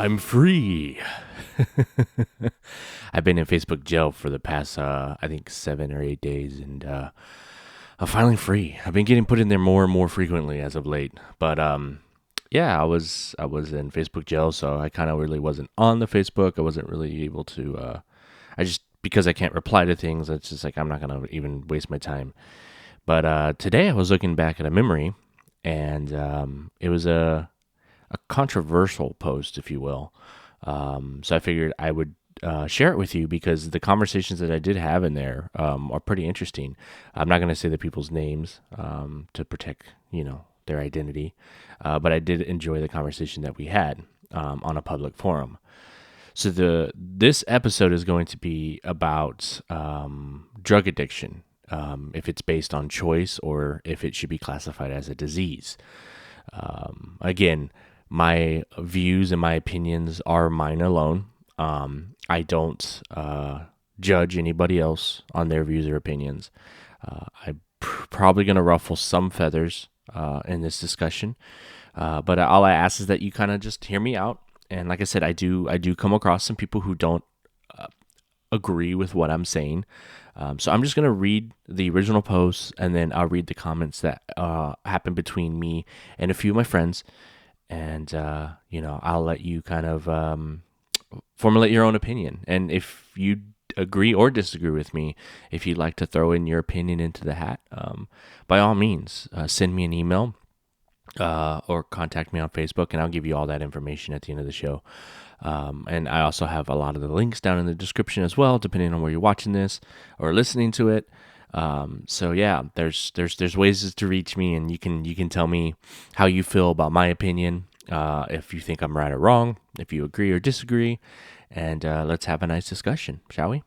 I'm free. I've been in Facebook jail for the past, I think, 7 or 8 days, and I'm finally free. I've been getting put in there more and more frequently as of late. But yeah, I was in Facebook jail, so I kind of really wasn't on the Facebook. I wasn't really able to. I just because I can't reply to things. It's just like I'm not gonna even waste my time. But today I was looking back at a memory, and it was a controversial post, if you will. So I figured I would share it with you because the conversations that I did have in there are pretty interesting. I'm not going to say the people's names to protect, their identity, but I did enjoy the conversation that we had on a public forum. So this episode is going to be about drug addiction, if it's based on choice or if it should be classified as a disease. Again, my views and my opinions are mine alone. I don't judge anybody else on their views or opinions. I'm probably going to ruffle some feathers in this discussion, but all I ask is that you kind of just hear me out. And like I said, I do come across some people who don't agree with what I'm saying. So I'm just going to read the original post and then I'll read the comments that happened between me and a few of my friends. And, I'll let you kind of formulate your own opinion. And if you agree or disagree with me, if you'd like to throw in your opinion into the hat, by all means, send me an email or contact me on Facebook, and I'll give you all that information at the end of the show. And I also have a lot of the links down in the description as well, depending on where you're watching this or listening to it. So yeah, there's ways to reach me, and you can tell me how you feel about my opinion, if you think I'm right or wrong, if you agree or disagree, and let's have a nice discussion, shall we?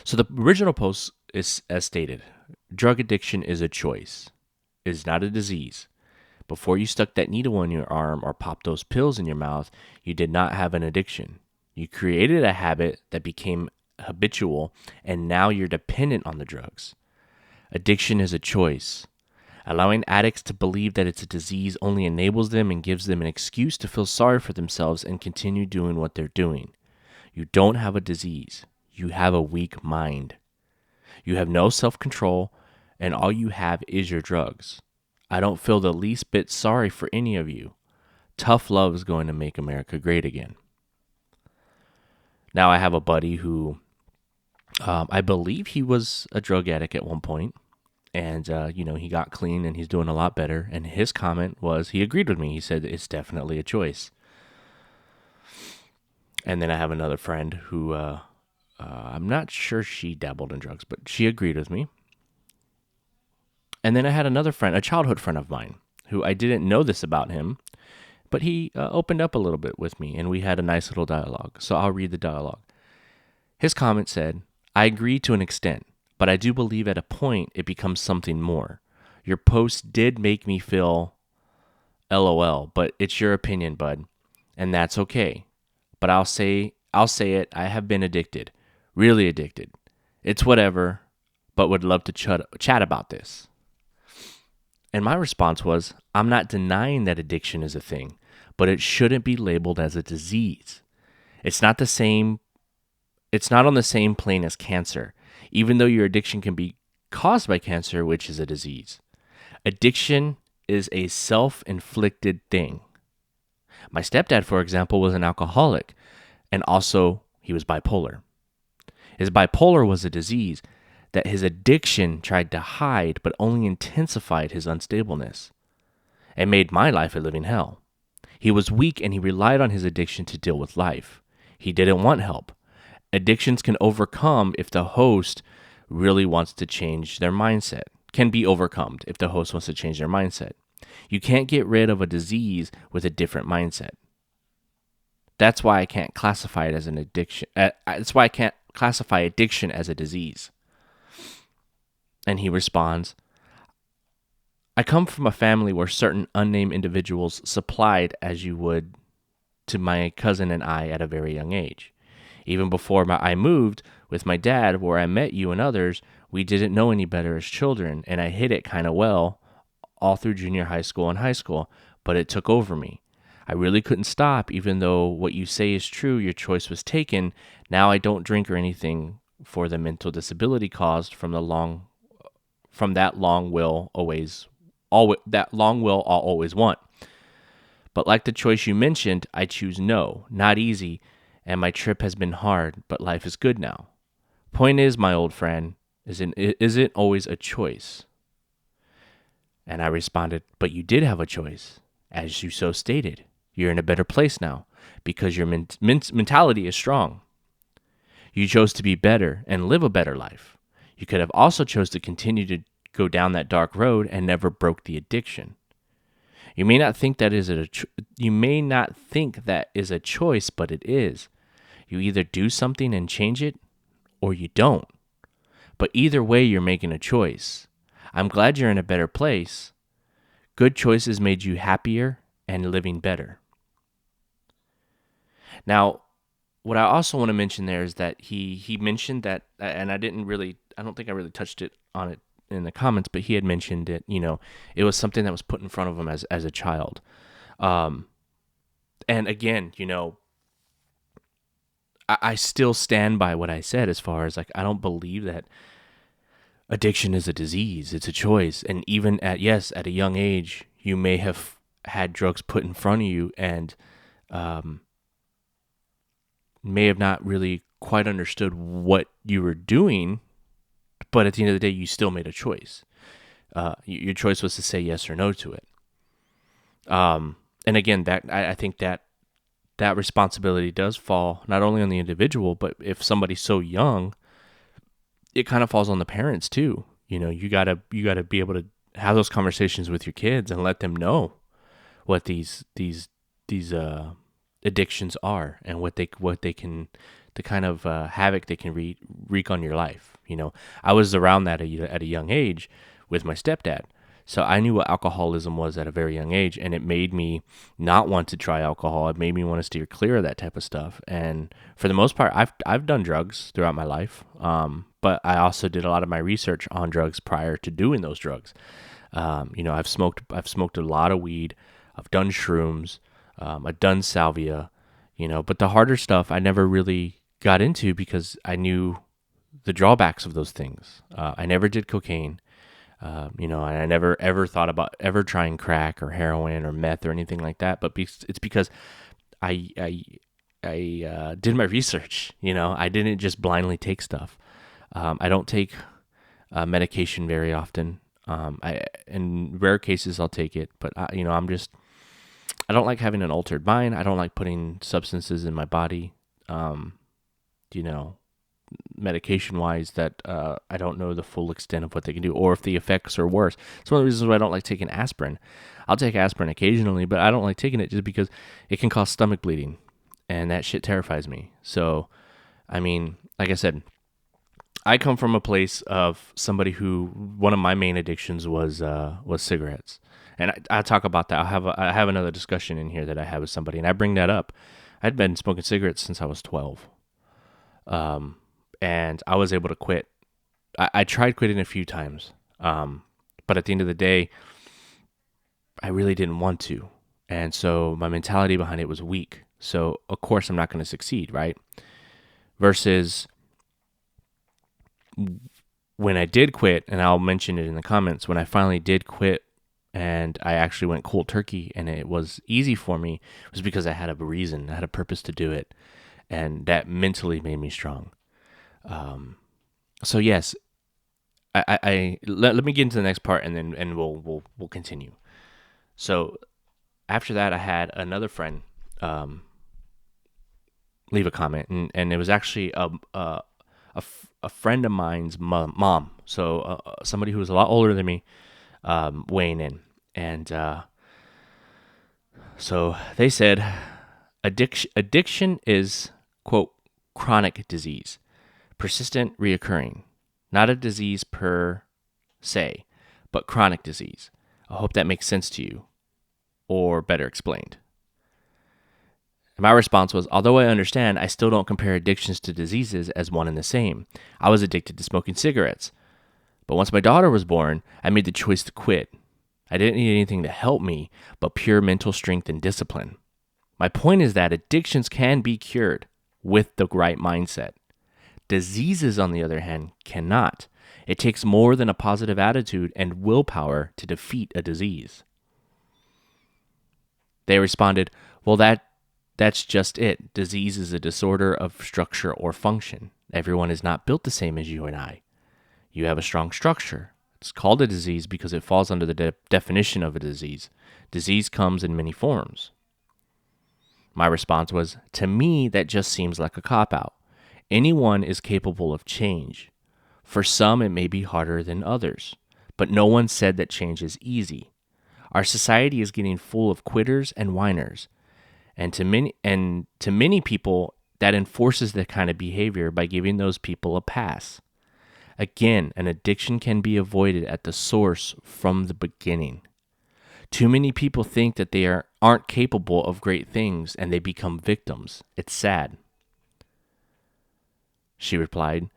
So the original post is as stated: drug addiction is a choice, it is not a disease. Before you stuck that needle in your arm or popped those pills in your mouth, you did not have an addiction. You created a habit that became habitual, and now you're dependent on the drugs. Addiction is a choice. Allowing addicts to believe that it's a disease only enables them and gives them an excuse to feel sorry for themselves and continue doing what they're doing. You don't have a disease. You have a weak mind. You have no self-control, and all you have is your drugs. I don't feel the least bit sorry for any of you. Tough love is going to make America great again. Now, I have a buddy who I believe he was a drug addict at one point, and he got clean and he's doing a lot better. And his comment was he agreed with me. He said it's definitely a choice. And then I have another friend who I'm not sure she dabbled in drugs, but she agreed with me. And then I had another friend, a childhood friend of mine, who I didn't know this about him, but he opened up a little bit with me, and we had a nice little dialogue. So I'll read the dialogue. His comment said, I agree to an extent, but I do believe at a point it becomes something more. Your post did make me feel LOL, but it's your opinion, bud, and that's okay. But I'll say it, I have been addicted, really addicted. It's whatever, but would love to chat about this. And my response was, I'm not denying that addiction is a thing, but it shouldn't be labeled as a disease. It's not on the same plane as cancer, even though your addiction can be caused by cancer, which is a disease. Addiction is a self-inflicted thing. My stepdad, for example, was an alcoholic, and also he was bipolar. His bipolar was a disease that his addiction tried to hide, but only intensified his unstableness. It made my life a living hell. He was weak and he relied on his addiction to deal with life. He didn't want help. Addictions can overcome if the host really wants to change their mindset. Can be overcome if the host wants to change their mindset. You can't get rid of a disease with a different mindset. That's why I can't classify it as an addiction. That's why I can't classify addiction as a disease. And he responds, I come from a family where certain unnamed individuals supplied as you would to my cousin and I at a very young age. Even before I moved with my dad, where I met you and others, we didn't know any better as children, and I hid it kind of well all through junior high school and high school, but it took over me. I really couldn't stop, even though what you say is true, your choice was taken. Now I don't drink or anything for the mental disability caused from that long will I'll always want. But like the choice you mentioned, I choose no, not easy, and my trip has been hard, but life is good now. Point is, my old friend, isn't always a choice. And I responded, but you did have a choice, as you so stated. You're in a better place now because your mentality is strong. You chose to be better and live a better life. You could have also chose to continue to go down that dark road and never broke the addiction. You may not think that is a choice, but it is. You either do something and change it, or you don't. But either way, you're making a choice. I'm glad you're in a better place. Good choices made you happier and living better. Now, what I also want to mention there is that he mentioned that, and I don't think I really touched on it in the comments, but he had mentioned it. It was something that was put in front of him as a child. And again, I still stand by what I said as far as like I don't believe that addiction is a disease. It's a choice. And even at a young age, you may have had drugs put in front of you and may have not really quite understood what you were doing, but at the end of the day, you still made a choice. Your choice was to say yes or no to it. And again, I think that responsibility does fall not only on the individual, but if somebody's so young, it kind of falls on the parents too. You gotta be able to have those conversations with your kids and let them know what these addictions are and what they can, the kind of havoc they can wreak on your life. I was around that at a young age with my stepdad, so I knew what alcoholism was at a very young age, and it made me not want to try alcohol. It made me want to steer clear of that type of stuff. And for the most part, I've done drugs throughout my life, but I also did a lot of my research on drugs prior to doing those drugs. I've smoked a lot of weed. I've done shrooms. I've done salvia. But the harder stuff I never really got into because I knew the drawbacks of those things. I never did cocaine. And I never ever thought about ever trying crack or heroin or meth or anything like that. But it's because I did my research. I didn't just blindly take stuff. I don't take medication very often. In rare cases I'll take it, but I don't like having an altered mind. I don't like putting substances in my body. Medication wise that I don't know the full extent of what they can do or if the effects are worse. It's one of the reasons why I don't like taking aspirin. I'll take aspirin occasionally, but I don't like taking it just because it can cause stomach bleeding, and that shit terrifies me. So, like I said, I come from a place of somebody who one of my main addictions was cigarettes, and I talk about that. I have another discussion in here that I have with somebody, and I bring that up. I'd been smoking cigarettes since I was 12. And I was able to quit. I tried quitting a few times, but at the end of the day, I really didn't want to. And so my mentality behind it was weak. So, of course, I'm not going to succeed, right? Versus when I did quit, and I'll mention it in the comments, when I finally did quit and I actually went cold turkey and it was easy for me, it was because I had a reason, I had a purpose to do it. And that mentally made me strong. So yes, let me get into the next part, and then we'll continue. So after that, I had another friend leave a comment, and it was actually a friend of mine's mom. So somebody who was a lot older than me weighing in, and so they said addiction is, quote, chronic disease. Persistent, reoccurring. Not a disease per se, but chronic disease. I hope that makes sense to you, or better explained. And my response was, although I understand, I still don't compare addictions to diseases as one and the same. I was addicted to smoking cigarettes. But once my daughter was born, I made the choice to quit. I didn't need anything to help me, but pure mental strength and discipline. My point is that addictions can be cured with the right mindset. Diseases, on the other hand, cannot. It takes more than a positive attitude and willpower to defeat a disease. They responded, well, that's just it. Disease is a disorder of structure or function. Everyone is not built the same as you and I. You have a strong structure. It's called a disease because it falls under the definition of a disease. Disease comes in many forms. My response was, to me, that just seems like a cop-out. Anyone is capable of change. For some, it may be harder than others, but no one said that change is easy. Our society is getting full of quitters and whiners, and to many people, that enforces that kind of behavior by giving those people a pass. Again, an addiction can be avoided at the source from the beginning. Too many people think that they aren't capable of great things and they become victims. It's sad. She replied,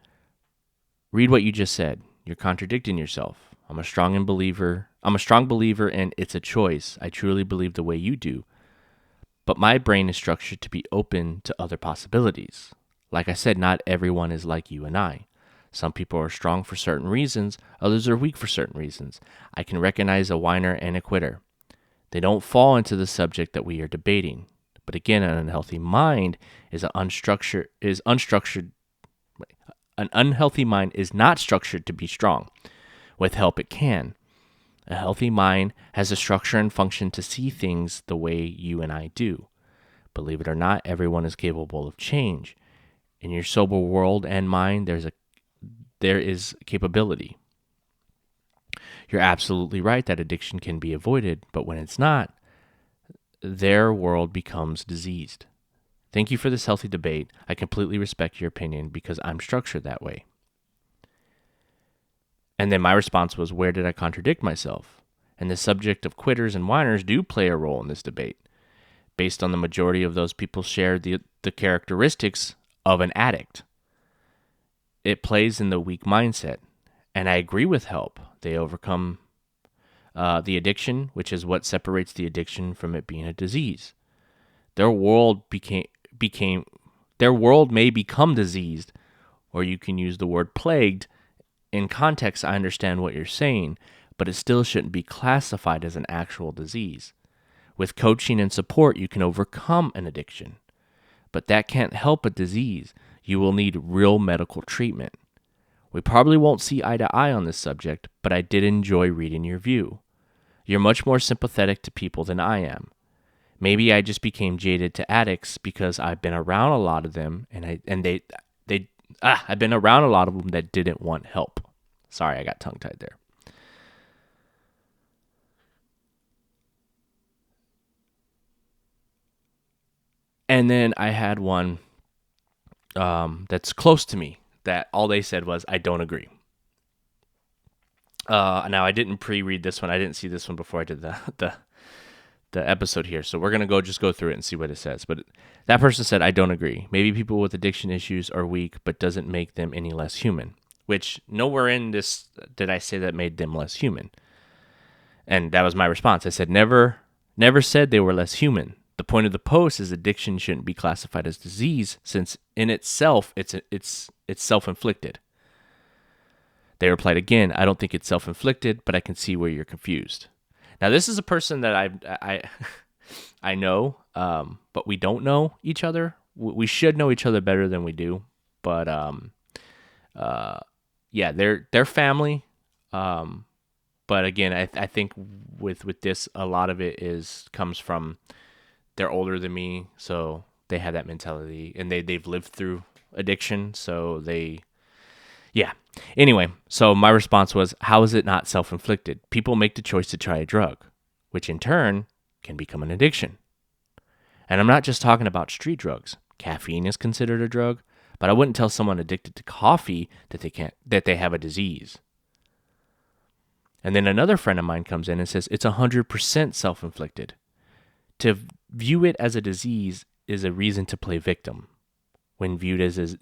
read what you just said. You're contradicting yourself. I'm a strong believer and it's a choice. I truly believe the way you do. But my brain is structured to be open to other possibilities. Like I said, not everyone is like you and I. Some people are strong for certain reasons, others are weak for certain reasons. I can recognize a whiner and a quitter. They don't fall into the subject that we are debating. But again, an unhealthy mind is unstructured. An unhealthy mind is not structured to be strong. With help, it can. A healthy mind has a structure and function to see things the way you and I do. Believe it or not, everyone is capable of change. In your sober world and mind, there is capability. You're absolutely right that addiction can be avoided, but when it's not, their world becomes diseased. Thank you for this healthy debate. I completely respect your opinion because I'm structured that way. And then my response was, where did I contradict myself? And the subject of quitters and whiners do play a role in this debate. Based on the majority of those people share the characteristics of an addict. It plays in the weak mindset. And I agree with help. They overcome the addiction, which is what separates the addiction from it being a disease. Their world may become diseased, or you can use the word plagued. In context, I understand what you're saying, but it still shouldn't be classified as an actual disease. With coaching and support, you can overcome an addiction, but that can't help a disease. You will need real medical treatment. We probably won't see eye to eye on this subject, but I did enjoy reading your view. You're much more sympathetic to people than I am. Maybe I just became jaded to addicts because I've been around a lot of them, I've been around a lot of them that didn't want help. Sorry, I got tongue-tied there. And then I had one that's close to me that all they said was, I don't agree. Now, I didn't pre-read this one. I didn't see this one before I did the episode here. So we're going to just go through it and see what it says. But that person said, I don't agree. Maybe people with addiction issues are weak, but doesn't make them any less human. Which nowhere in this did I say that made them less human. And that was my response. I said, never said they were less human. The point of the post is addiction shouldn't be classified as disease, since in itself it's self-inflicted. They replied again, I don't think it's self-inflicted, but I can see where you're confused. Now, this is a person that I know, but we don't know each other. We should know each other better than we do. But yeah, they're family. But again, I think with this, a lot of it comes from they're older than me, so they have that mentality, and they've lived through addiction, so yeah. Anyway, so my response was, how is it not self-inflicted? People make the choice to try a drug, which in turn can become an addiction. And I'm not just talking about street drugs. Caffeine is considered a drug, but I wouldn't tell someone addicted to coffee that they have a disease. And then another friend of mine comes in and says it's 100% self-inflicted. To view it as a disease is a reason to play victim. When viewed as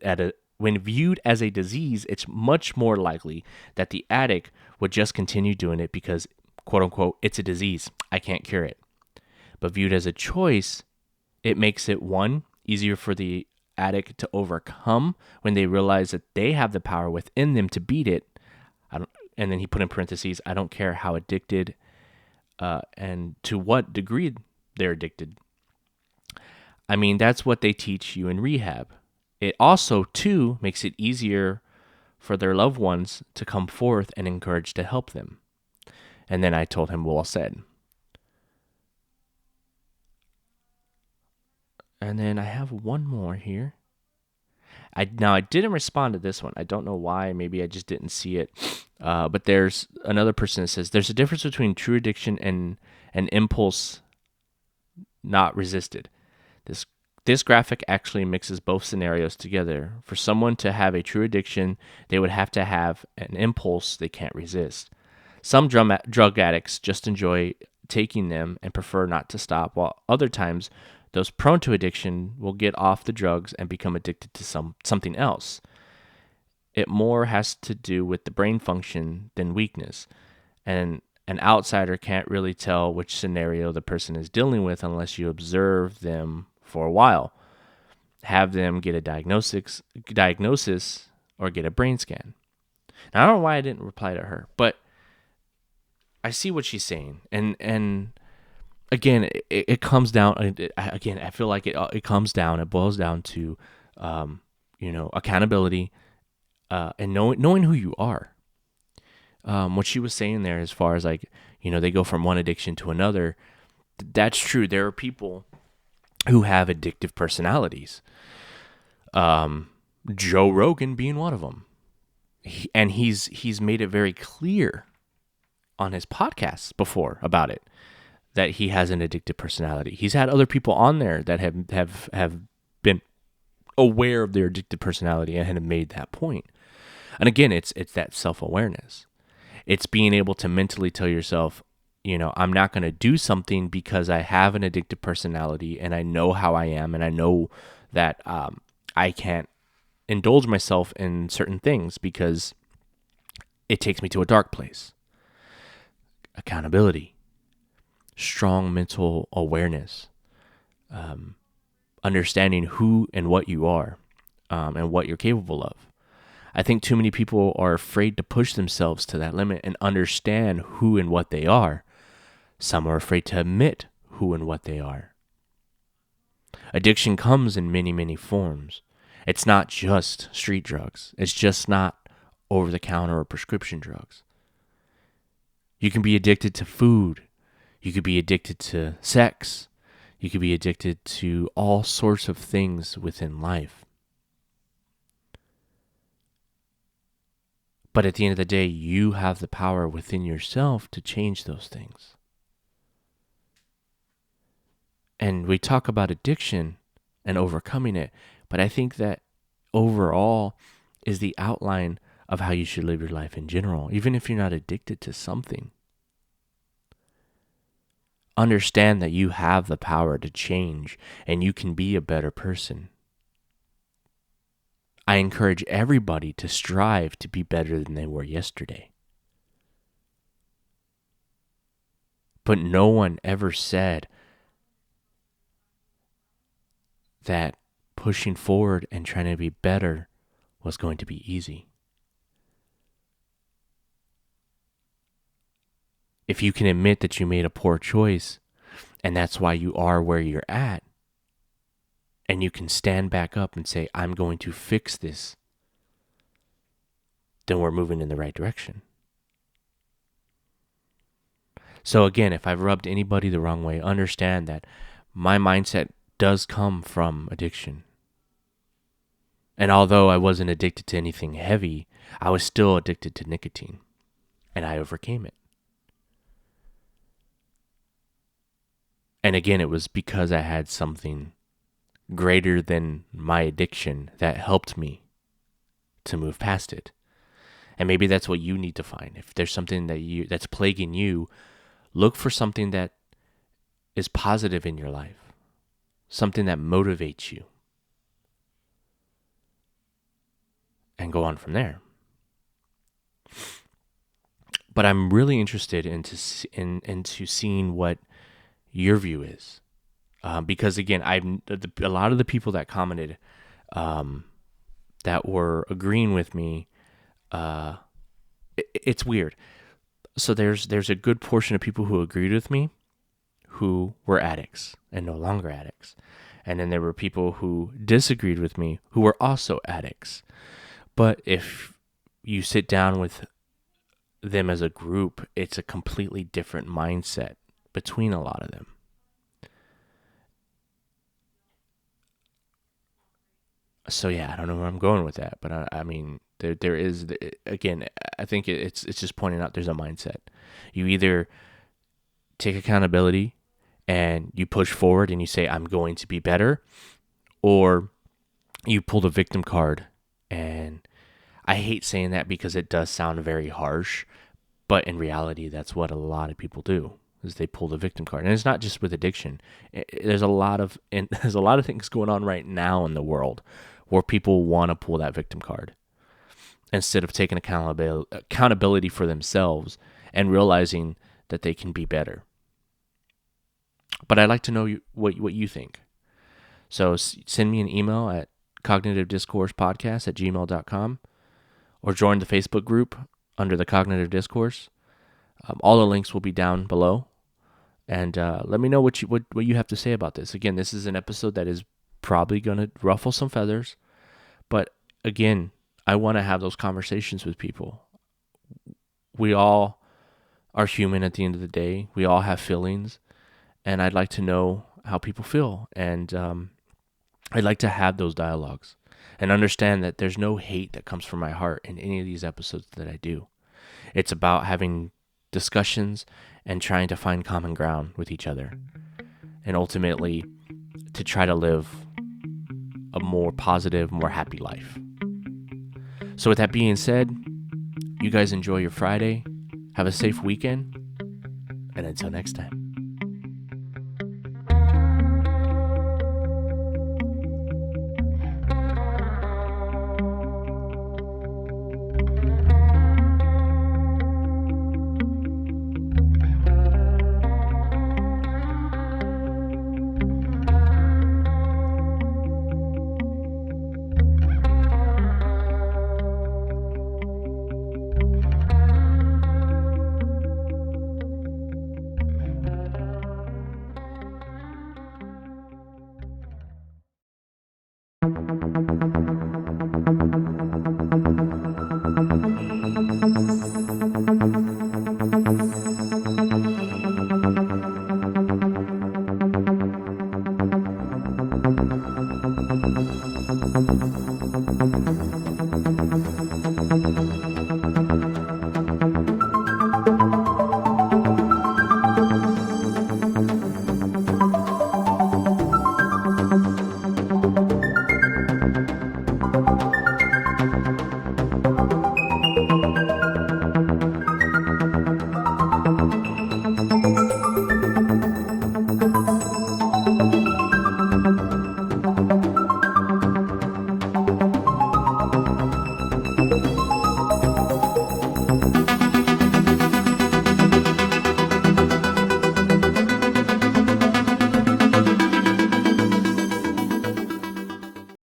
a disease, it's much more likely that the addict would just continue doing it because, quote unquote, it's a disease. I can't cure it. But viewed as a choice, It makes it, one, easier for the addict to overcome when they realize that they have the power within them to beat it. And then he put in parentheses, I don't care how addicted and to what degree they're addicted. I mean, that's what they teach you in rehab. It also, too, makes it easier for their loved ones to come forth and encourage to help them. And then I told him, well said. And then I have one more here. I didn't respond to this one. I don't know why. Maybe I just didn't see it. But there's another person that says there's a difference between true addiction and an impulse not resisted. This graphic actually mixes both scenarios together. For someone to have a true addiction, they would have to have an impulse they can't resist. Some drug addicts just enjoy taking them and prefer not to stop, while other times those prone to addiction will get off the drugs and become addicted to something else. It more has to do with the brain function than weakness. And an outsider can't really tell which scenario the person is dealing with unless you observe them for a while, have them get a diagnosis or get a brain scan. Now, I don't know why I didn't reply to her, but I see what she's saying. And again, it comes down, again, I feel like it boils down to, accountability and knowing who you are. What she was saying there, as far as they go from one addiction to another, that's true. There are people who have addictive personalities. Joe Rogan being one of them. He's made it very clear on his podcasts before about it, that he has an addictive personality. He's had other people on there that have been aware of their addictive personality and have made that point. And again, it's that self-awareness. It's being able to mentally tell yourself, I'm not going to do something because I have an addictive personality and I know how I am and I know that I can't indulge myself in certain things because it takes me to a dark place. Accountability, strong mental awareness, understanding who and what you are, and what you're capable of. I think too many people are afraid to push themselves to that limit and understand who and what they are. Some are afraid to admit who and what they are. Addiction comes in many, many forms. It's not just street drugs. It's just not over-the-counter or prescription drugs. You can be addicted to food. You could be addicted to sex. You could be addicted to all sorts of things within life. But at the end of the day, you have the power within yourself to change those things. And we talk about addiction and overcoming it, but I think that overall is the outline of how you should live your life in general, even if you're not addicted to something. Understand that you have the power to change and you can be a better person. I encourage everybody to strive to be better than they were yesterday. But no one ever said that pushing forward and trying to be better was going to be easy. If you can admit that you made a poor choice and that's why you are where you're at, and you can stand back up and say, I'm going to fix this, then we're moving in the right direction. So again, if I've rubbed anybody the wrong way, understand that my mindset does come from addiction. And although I wasn't addicted to anything heavy, I was still addicted to nicotine, and I overcame it. And again, it was because I had something greater than my addiction that helped me to move past it. And maybe that's what you need to find. If there's something that's plaguing you, look for something that is positive in your life, something that motivates you, and go on from there. But I'm really interested into seeing what your view is Because again, a lot of the people that commented, that were agreeing with me, it's weird. So there's a good portion of people who agreed with me who were addicts and no longer addicts. And then there were people who disagreed with me who were also addicts. But if you sit down with them as a group, it's a completely different mindset between a lot of them. So yeah, I don't know where I'm going with that, but I mean, there is, again, I think it's just pointing out there's a mindset. You either take accountability and you push forward and you say I'm going to be better, or you pull the victim card. And I hate saying that because it does sound very harsh, but in reality, that's what a lot of people do, is they pull the victim card. And it's not just with addiction. There's a lot of there's a lot of things going on right now in the world where people want to pull that victim card instead of taking accountability for themselves and realizing that they can be better. But I'd like to know what you think. So send me an email at cognitivediscoursepodcast@gmail.com, or join the Facebook group under the Cognitive Discourse. All the links will be down below. And let me know what you have to say about this. Again, this is an episode that is probably going to ruffle some feathers. But again, I want to have those conversations with people. We all are human at the end of the day. We all have feelings. And I'd like to know how people feel. And I'd like to have those dialogues and understand that there's no hate that comes from my heart in any of these episodes that I do. It's about having discussions and trying to find common ground with each other, and ultimately to try to live a more positive, more happy life. So with that being said, you guys enjoy your Friday. Have a safe weekend. And until next time.